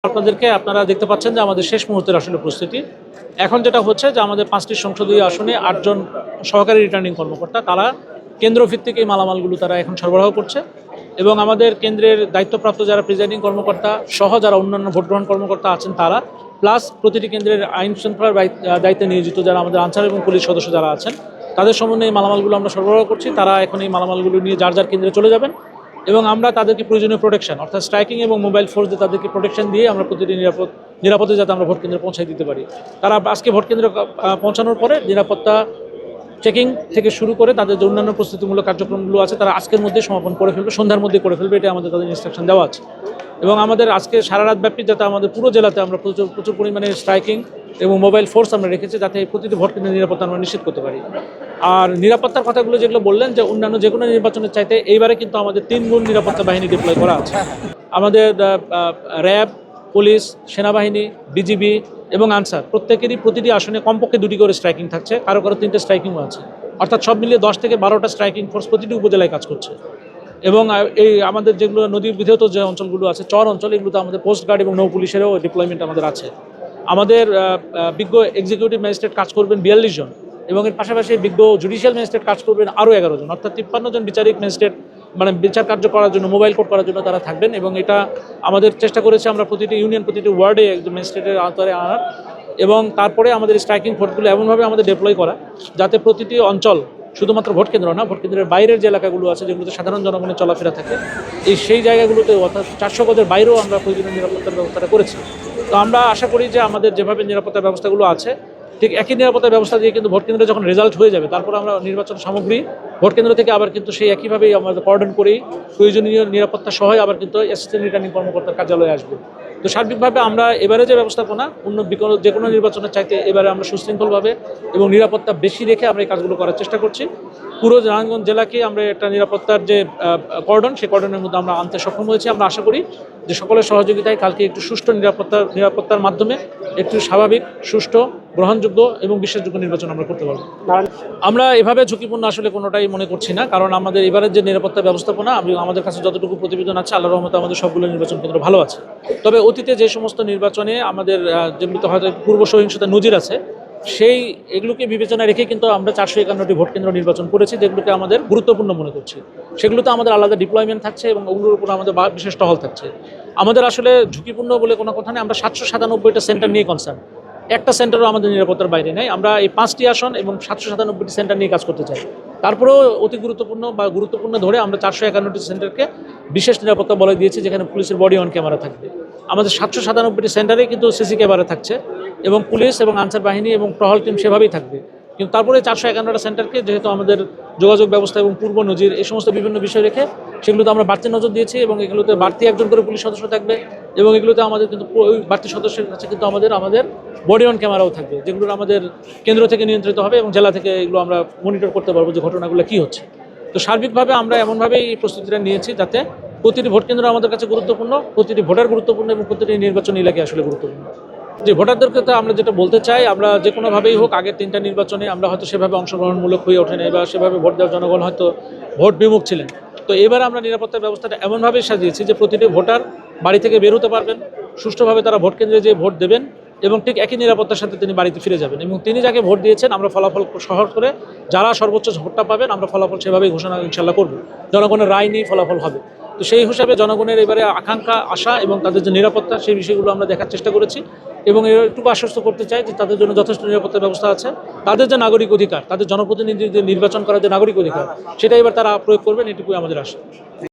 আপনাদেরকে আপনারা দেখতে পাচ্ছেন যে আমাদের শেষ মুহূর্তের আসলে প্রস্তুতি এখন যেটা হচ্ছে যে আমাদের 5টি সংসদীয় আসনে 8 জন সহকারী রিটার্নিং কর্মকর্তা তারা কেন্দ্র ভিত্তিক এই মালামালগুলো তারা এখন সরবরাহ করছে এবং আমাদের কেন্দ্রের দায়িত্বপ্রাপ্ত যারা প্রিজাইডিং কর্মকর্তা সহ যারা অন্যান্য ভোট গ্রহণ কর্মকর্তা আছেন তারা প্লাস প্রতিটি কেন্দ্রের আইন শৃঙ্খলার দায়িত্বে নিয়োজিত যারা আমাদের আনসার এবং পুলিশ সদস্য যারা আছেন তাদের সমন্বয়ে এই মালামালগুলো আমরা সরবরাহ করছি। তারা এখন এই মালামালগুলো নিয়ে যার যার কেন্দ্রে চলে যাবেন এবং আমরা তাদেরকে প্রয়োজনীয় প্রোটেকশন অর্থাৎ স্ট্রাইকিং এবং মোবাইল ফোর্স দিয়ে তাদেরকে প্রোটেকশন দিয়ে আমরা প্রতিটি নিরাপদে যাতে আমরা ভোট কেন্দ্রে পৌঁছায় দিতে পারি। তারা আজকে ভোট কেন্দ্রে পৌঁছানোর পরে নিরাপত্তা চেকিং থেকে শুরু করে তাদের যে অন্যান্য প্রস্তুতিমূলক কার্যক্রমগুলো আছে তারা আজকের মধ্যে সমাপন করে ফেলবে, সন্ধ্যার মধ্যে করে ফেলবে, এটা আমাদের তাদের ইনস্ট্রাকশন দেওয়া আছে। এবং আমাদের আজকে সারা রাত ব্যাপী যাতে আমাদের পুরো জেলাতে আমরা প্রচুর পরিমাণে স্ট্রাইকিং এবং মোবাইল ফোর্স আমরা রেখেছি যাতে প্রতিটি ভোট কেন্দ্রের নিরাপত্তা আমরা নিশ্চিত করতে পারি। আর নিরাপত্তার কথাগুলো যেগুলো বললেন যে অন্যান্য যে কোনো নির্বাচনের চাইতে এইবারে কিন্তু আমাদের 3 গুণ নিরাপত্তা বাহিনী ডিপ্লয় করা আছে। আমাদের র্যাব, পুলিশ, সেনাবাহিনী, বিজিবি এবং আনসার প্রত্যেকেরই প্রতিটি আসনে কমপক্ষে 2টি করে স্ট্রাইকিং থাকছে, কারো 3টে স্ট্রাইকিংও আছে, অর্থাৎ সব মিলিয়ে 10 থেকে 12টা স্ট্রাইকিং ফোর্স প্রতিটি উপজেলায় কাজ করছে। এবং এই আমাদের যেগুলো নদীর বিধৌত যে অঞ্চলগুলো আছে চর অঞ্চল এগুলোতে আমাদের কোস্ট গার্ড এবং নৌ পুলিশেরও ডিপ্লয়মেন্ট আমাদের আছে। আমাদের বিজ্ঞ এক্সিকিউটিভ ম্যাজিস্ট্রেট কাজ করবেন 42 জন এবং এর পাশাপাশি বিজ্ঞ জুডিশিয়াল ম্যাজিস্ট্রেট কাজ করবেন আরও 11 জন, অর্থাৎ 53 জন বিচারিক ম্যাজিস্ট্রেট মানে বিচার কার্য করার জন্য মোবাইল কোর্ট করার জন্য তারা থাকবেন। এবং এটা আমাদের চেষ্টা করেছে আমরা প্রতিটি ইউনিয়ন প্রতিটি ওয়ার্ডে একজন ম্যাজিস্ট্রেটের আওতায় আনার এবং তারপরে আমাদের স্ট্রাইকিং ফোর্সগুলো এমনভাবে আমাদের ডিপ্লয় করা যাতে প্রতিটি অঞ্চল শুধুমাত্র ভোট কেন্দ্র না, ভোট কেন্দ্রের বাইরের যে এলাকাগুলো আছে যেগুলোতে সাধারণ জনগণের চলাফেরা থাকে সেই জায়গাগুলোতে অর্থাৎ 400 গজের বাইরেও আমরা প্রয়োজনীয় নিরাপত্তার ব্যবস্থাটা করেছি। তো আমরা আশা করি যে আমাদের যেভাবে নিরাপত্তার ব্যবস্থাগুলো আছে ঠিক একই নিরাপত্তা ব্যবস্থা দিয়ে কিন্তু ভোট কেন্দ্রে যখন রেজাল্ট হয়ে যাবে তারপর আমরা নির্বাচন সামগ্রী ভোট কেন্দ্র থেকে আবার কিন্তু সেই একইভাবেই আমাদের কর্ডন করেই প্রয়োজনীয় নিরাপত্তা সহ আবার কিন্তু অ্যাসিস্ট্যান্ট রিটার্নিং কর্মকর্তার কার্যালয়ে আসবে। তো সার্বিকভাবে আমরা এবারে যে ব্যবস্থাপনা অন্য যে কোনো নির্বাচনের চাইতে এবারে আমরা সুশৃঙ্খলভাবে এবং নিরাপত্তা বেশি রেখে আমরা এই কাজগুলো করার চেষ্টা করছি। পুরো নারায়ণগঞ্জ জেলাকে আমরা একটা নিরাপত্তার যে কর্ডন সেই কর্ডনের মধ্যে আমরা আনতে সক্ষম হয়েছি। আমরা আশা করি যে সকলের সহযোগিতায় কালকে একটু সুষ্ঠু নিরাপত্তার মাধ্যমে একটু স্বাভাবিক, সুষ্ঠু, গ্রহণযোগ্য এবং বিশ্বাসযোগ্য নির্বাচন আমরা করতে পারবো। আমরা এভাবে ঝুঁকিপূর্ণ আসলে কোনোটাই মনে করছি না, কারণ আমাদের এবারের যে নিরাপত্তা ব্যবস্থাপনা আমাদের কাছে যতটুকু প্রতিবেদন আছে আল্লাহর রহমতে আমাদের সবগুলো নির্বাচন কেন্দ্র ভালো আছে। তবে অতীতে যে সমস্ত নির্বাচনে আমাদের যেগুলোতে হয়তো পূর্ব সহিংসতার নজির আছে এগুলোকে বিবেচনায় রেখে কিন্তু আমরা 451টি ভোট কেন্দ্র নির্বাচন করেছি যেগুলোকে আমাদের গুরুত্বপূর্ণ মনে করছি। সেগুলোতে আমাদের আলাদা ডিপ্লয়মেন্ট থাকছে এবং ওগুলোর উপর আমাদের বিশেষ টহল থাকছে। আমাদের আসলে ঝুঁকিপূর্ণ বলে কোনো কথা নেই। আমরা 797টা সেন্টার নিয়ে কনসার্ন, একটা সেন্টারও আমাদের নিরাপত্তার বাইরে নেই। আমরা এই 5টি আসন এবং 797টি সেন্টার নিয়ে কাজ করতে চাই। তারপরেও অতি গুরুত্বপূর্ণ ধরে আমরা 451টি সেন্টারকে বিশেষ নিরাপত্তা বলে দিয়েছি যেখানে পুলিশের বডি অন ক্যামেরা থাকবে। আমাদের 797টি সেন্টারে কিন্তু সিসি ক্যামেরা থাকছে এবং পুলিশ এবং আনসার বাহিনী এবং টহল টিম সেভাবেই থাকবে। কিন্তু তারপরে 451টা সেন্টারকে যেহেতু আমাদের যোগাযোগ ব্যবস্থা এবং পূর্ব নজির এই সমস্ত বিভিন্ন বিষয় রেখে সেগুলোতে আমরা বাড়তি নজর দিয়েছি এবং এগুলোতে বাড়তি একজন করে পুলিশ সদস্য থাকবে এবং এগুলোতে আমাদের কিন্তু ওই বাড়তি সদস্যের কাছে কিন্তু আমাদের বডি অন ক্যামেরাও থাকবে যেগুলো আমাদের কেন্দ্র থেকে নিয়ন্ত্রিত হবে এবং জেলা থেকে এগুলো আমরা মনিটর করতে পারবো যে ঘটনাগুলো কী হচ্ছে। তো সার্বিকভাবে আমরা এমনভাবেই এই প্রস্তুতিটা নিয়েছি যাতে প্রতিটি ভোট কেন্দ্র আমাদের কাছে গুরুত্বপূর্ণ, প্রতিটি ভোটার গুরুত্বপূর্ণ এবং প্রতিটি নির্বাচনী এলাকা আসলে গুরুত্বপূর্ণ। যে ভোটারদেরকে তো আমরা যেটা বলতে চাই, আমরা যে কোনোভাবেই হোক আগের 3টা নির্বাচনে আমরা হয়তো সেভাবে অংশগ্রহণমূলক হয়ে ওঠে নাই বা সেভাবে ভোট দেওয়ার জনগণ হয়তো ভোট বিমুখ ছিলেন। তো এবার আমরা নিরাপত্তা ব্যবস্থাটা এমনভাবেই সাজিয়েছি যে প্রতিটি ভোটার বাড়ি থেকে বের হতে পারবেন, সুষ্ঠুভাবে তারা ভোট কেন্দ্রে যেয়ে ভোট দেবেন এবং ঠিক একই নিরাপত্তার সাথে তিনি বাড়িতে ফিরে যাবেন এবং তিনি যাকে ভোট দিয়েছেন আমরা ফলাফল সহজ করে যারা সর্বোচ্চ ভোটটা পাবেন আমরা ফলাফল সেভাবেই ঘোষণা ইনশাল্লাহ করব। জনগণের রায় নিয়ে ফলাফল হবে। তো সেই হিসাবে জনগণের এবারে আকাঙ্ক্ষা, আশা এবং তাদের যে নিরাপত্তা সেই বিষয়গুলো আমরা দেখার চেষ্টা করেছি এবং এটুকু আশ্বস্ত করতে চাই যে তাদের জন্য যথেষ্ট নিরাপত্তা ব্যবস্থা আছে। তাদের যে নাগরিক অধিকার, তাদের জনপ্রতিনিধিদের নির্বাচন করার যে নাগরিক অধিকার সেটা এবার তারা প্রয়োগ করবেন, এটুকুই আমাদের আশা।